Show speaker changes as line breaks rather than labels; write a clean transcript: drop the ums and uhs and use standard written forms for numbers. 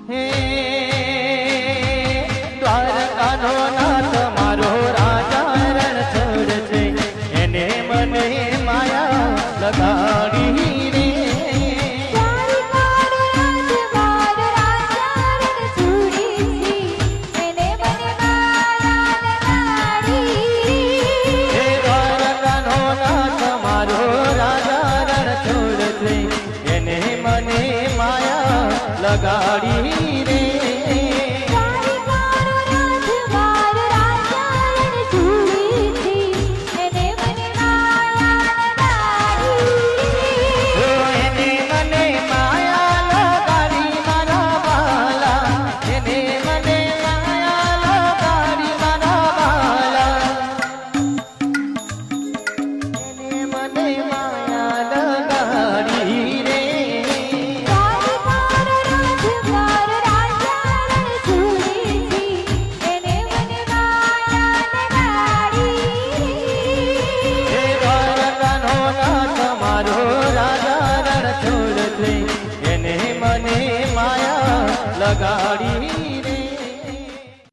હે દ્વારકાનો નાથ મારો રાજા રણ છોડ છે એને મને માયા લગાડી રે લગાડી રે લગાડી